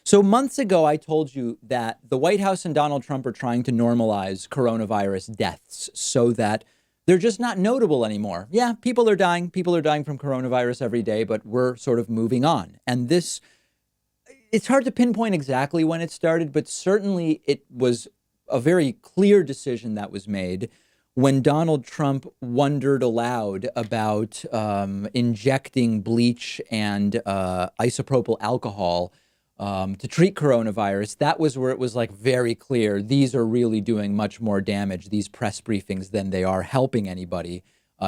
So months ago, I told you that the White House and Donald Trump are trying to normalize coronavirus deaths so that they're just not notable anymore. Yeah, people are dying. People are dying from coronavirus every day, but we're sort of moving on. And this, it's hard to pinpoint exactly when it started, but certainly it was a very clear decision that was made when Donald Trump wondered aloud about injecting bleach and isopropyl alcohol to treat coronavirus. That was where it was like very clear. These are really doing much more damage, these press briefings, than they are helping anybody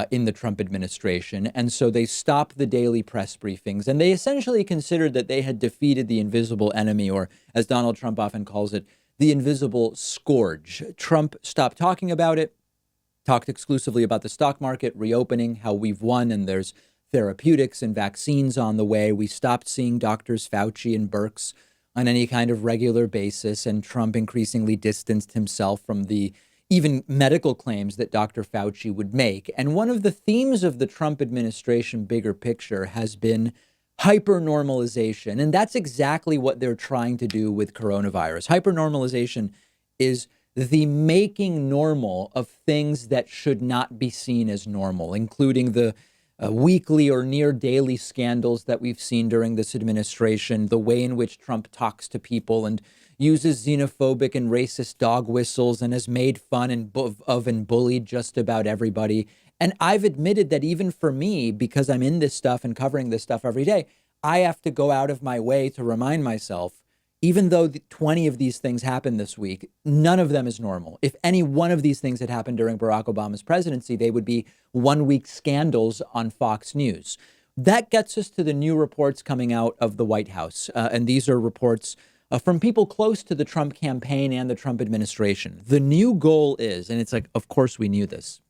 in the Trump administration. And so they stopped the daily press briefings, and they essentially considered that they had defeated the invisible enemy, or as Donald Trump often calls it, the invisible scourge. Trump stopped talking about it, talked exclusively about the stock market reopening, how we've won and there's therapeutics and vaccines on the way. We stopped seeing doctors Fauci and Birx on any kind of regular basis, and Trump increasingly distanced himself from the even medical claims that Dr. Fauci would make. And one of the themes of the Trump administration bigger picture has been hypernormalization. And that's exactly what they're trying to do with coronavirus. Hypernormalization is the making normal of things that should not be seen as normal, including the weekly or near daily scandals that we've seen during this administration, the way in which Trump talks to people and uses xenophobic and racist dog whistles and has made fun of and bullied just about everybody. And I've admitted that even for me, because I'm in this stuff and covering this stuff every day, I have to go out of my way to remind myself, even though 20 of these things happened this week, none of them is normal. If any one of these things had happened during Barack Obama's presidency, they would be 1 week scandals on Fox News. That gets us to the new reports coming out of the White House. And these are reports from people close to the Trump campaign and the Trump administration. The new goal is, and it's like, of course we knew this,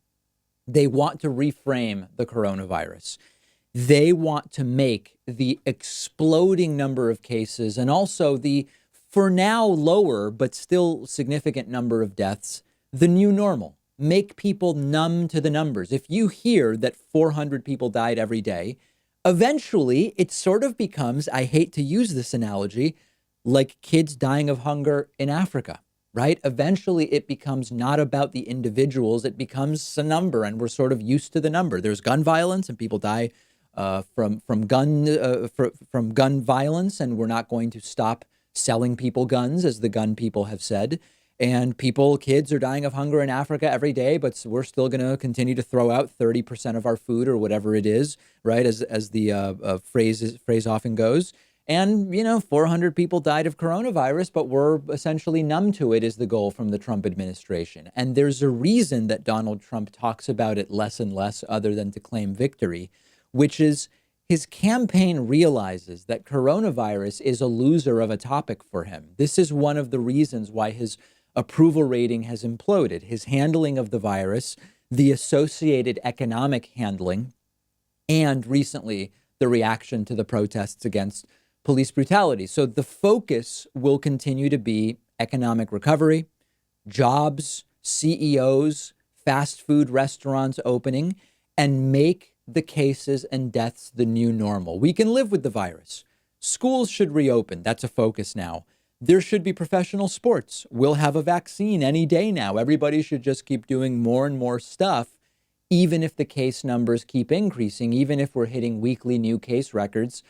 they want to reframe the coronavirus. They want to make the exploding number of cases and also the, for now, lower but still significant number of deaths, the new normal. Make people numb to the numbers. If you hear that 400 people died every day, eventually it sort of becomes, I hate to use this analogy, like kids dying of hunger in Africa, right? Eventually it becomes not about the individuals, it becomes a number, and we're sort of used to the number. There's gun violence and people die from gun violence, and we're not going to stop selling people guns, as the gun people have said. And kids are dying of hunger in Africa every day, but we're still going to continue to throw out 30% of our food or whatever it is, right? As the phrase often goes. And, 400 people died of coronavirus, but we're essentially numb to it, is the goal from the Trump administration. And there's a reason that Donald Trump talks about it less and less, other than to claim victory, which is his campaign realizes that coronavirus is a loser of a topic for him. This is one of the reasons why his approval rating has imploded. His handling of the virus, the associated economic handling, and recently the reaction to the protests against police brutality. So the focus will continue to be economic recovery, jobs, CEOs, fast food restaurants opening, and make the cases and deaths the new normal. We can live with the virus. Schools should reopen. That's a focus now. There should be professional sports. We'll have a vaccine any day now. Everybody should just keep doing more and more stuff, even if the case numbers keep increasing, even if we're hitting weekly new case records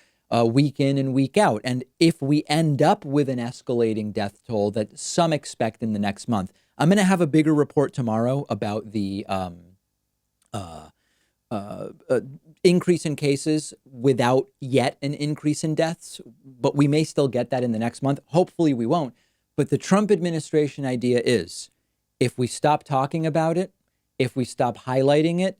week in and week out. And if we end up with an escalating death toll that some expect in the next month, I'm going to have a bigger report tomorrow about the increase in cases without yet an increase in deaths, but we may still get that in the next month. Hopefully we won't. But the Trump administration idea is, if we stop talking about it, if we stop highlighting it,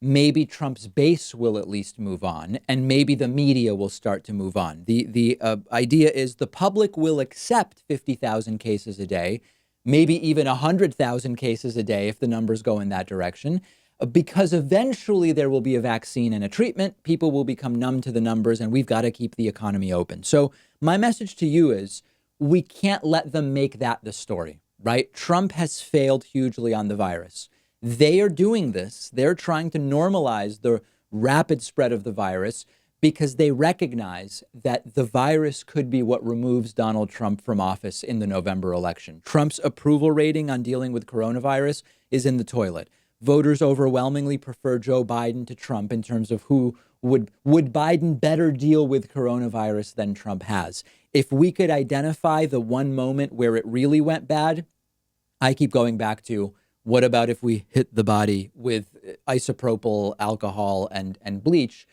maybe Trump's base will at least move on, and maybe the media will start to move on. The idea is the public will accept 50,000 cases a day, maybe even 100,000 cases a day if the numbers go in that direction. Because eventually there will be a vaccine and a treatment, people will become numb to the numbers, and we've got to keep the economy open. So my message to you is, we can't let them make that the story, right? Trump has failed hugely on the virus. They are doing this. They're trying to normalize the rapid spread of the virus because they recognize that the virus could be what removes Donald Trump from office in the November election. Trump's approval rating on dealing with coronavirus is in the toilet. Voters overwhelmingly prefer Joe Biden to Trump in terms of who would Biden better deal with coronavirus than Trump has. If we could identify the one moment where it really went bad, I keep going back to, what about if we hit the body with isopropyl alcohol and bleach?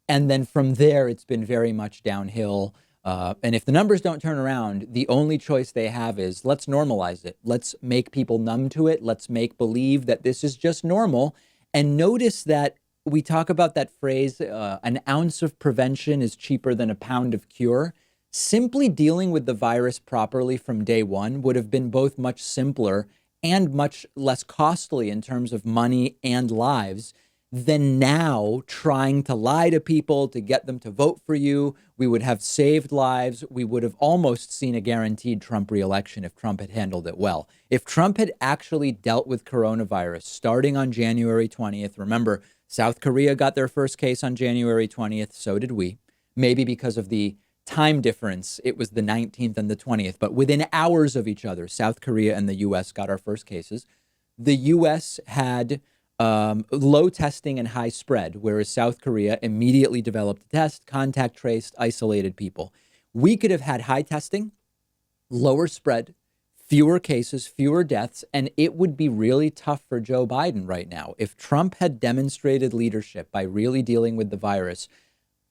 And then from there, it's been very much downhill. And if the numbers don't turn around, the only choice they have is, let's normalize it. Let's make people numb to it. Let's make believe that this is just normal. And notice that we talk about that phrase, an ounce of prevention is cheaper than a pound of cure. Simply dealing with the virus properly from day one would have been both much simpler and much less costly in terms of money and lives than now trying to lie to people to get them to vote for you. We would have saved lives. We would have almost seen a guaranteed Trump reelection if Trump had handled it well. If Trump had actually dealt with coronavirus starting on January 20th, remember, South Korea got their first case on January 20th. So did we. Maybe because of the time difference, it was the 19th and the 20th, but within hours of each other, South Korea and the U.S. got our first cases. The U.S. had low testing and high spread, whereas South Korea immediately developed a test, contact traced, isolated people. We could have had high testing, lower spread, fewer cases, fewer deaths, and it would be really tough for Joe Biden right now. If Trump had demonstrated leadership by really dealing with the virus,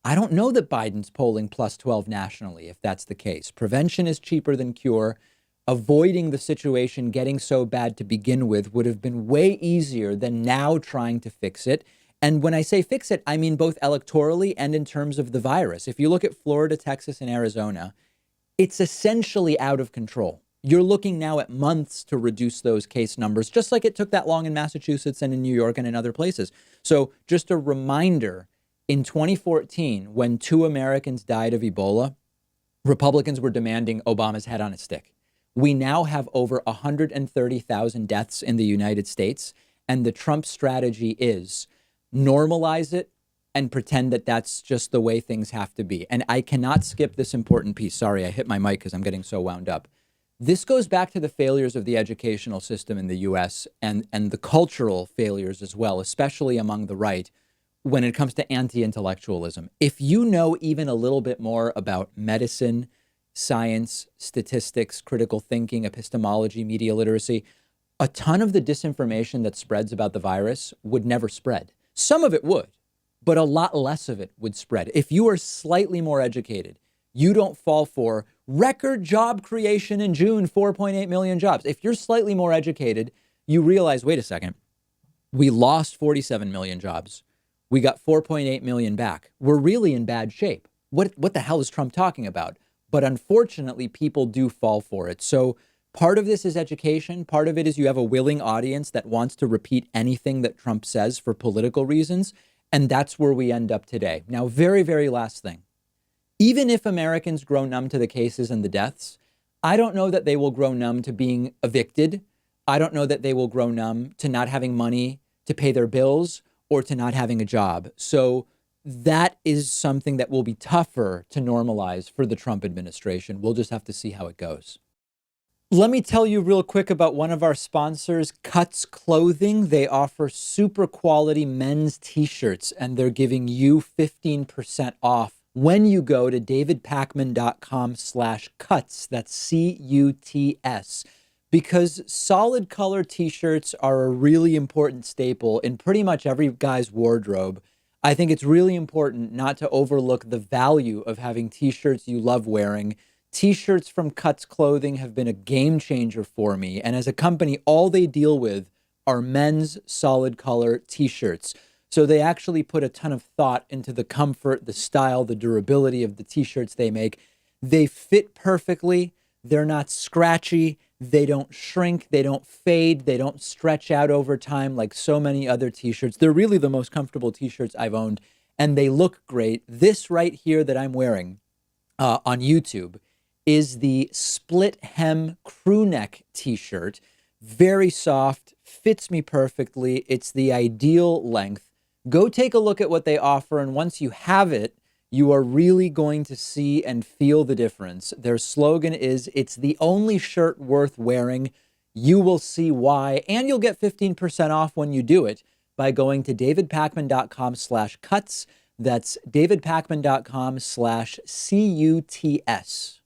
I don't know that Biden's polling plus 12 nationally, if that's the case. Prevention is cheaper than cure. Avoiding the situation getting so bad to begin with would have been way easier than now trying to fix it. And when I say fix it, I mean both electorally and in terms of the virus. If you look at Florida, Texas, and Arizona, it's essentially out of control. You're looking now at months to reduce those case numbers, just like it took that long in Massachusetts and in New York and in other places. So just a reminder, in 2014, when 2 Americans died of Ebola, Republicans were demanding Obama's head on a stick. We now have over 130,000 deaths in the United States, and the Trump strategy is normalize it and pretend that that's just the way things have to be. And I cannot skip this important piece. Sorry, I hit my mic because I'm getting so wound up. This goes back to the failures of the educational system in the U.S. and the cultural failures as well, especially among the right, when it comes to anti-intellectualism. If you know even a little bit more about medicine, science, statistics, critical thinking, epistemology, media literacy, a ton of the disinformation that spreads about the virus would never spread. Some of it would, but a lot less of it would spread. If you are slightly more educated, you don't fall for record job creation in June, 4.8 million jobs. If you're slightly more educated, you realize, wait a second, we lost 47 million jobs. We got 4.8 million back. We're really in bad shape. What the hell is Trump talking about? But unfortunately, people do fall for it. So part of this is education. Part of it is you have a willing audience that wants to repeat anything that Trump says for political reasons. And that's where we end up today. Now, very, very last thing. Even if Americans grow numb to the cases and the deaths, I don't know that they will grow numb to being evicted. I don't know that they will grow numb to not having money to pay their bills or to not having a job. So that is something that will be tougher to normalize for the Trump administration. We'll just have to see how it goes. Let me tell you real quick about one of our sponsors, Cuts Clothing. They offer super quality men's t-shirts, and they're giving you 15% off when you go to davidpakman.com/cuts. That's CUTS. Because solid color t-shirts are a really important staple in pretty much every guy's wardrobe. I think it's really important not to overlook the value of having t-shirts you love wearing. T-shirts from Cuts Clothing have been a game changer for me. And as a company, all they deal with are men's solid color t-shirts. So they actually put a ton of thought into the comfort, the style, the durability of the t-shirts they make. They fit perfectly. They're not scratchy. They don't shrink. They don't fade. They don't stretch out over time like so many other t-shirts. They're really the most comfortable t-shirts I've owned, and they look great. This right here that I'm wearing on YouTube is the split hem crew neck t-shirt. Very soft, fits me perfectly. It's the ideal length. Go take a look at what they offer, and once you have it, you are really going to see and feel the difference. Their slogan is, "It's the only shirt worth wearing." You will see why, and you'll get 15% off when you do it by going to davidpakman.com/cuts. That's davidpakman.com/CUTS.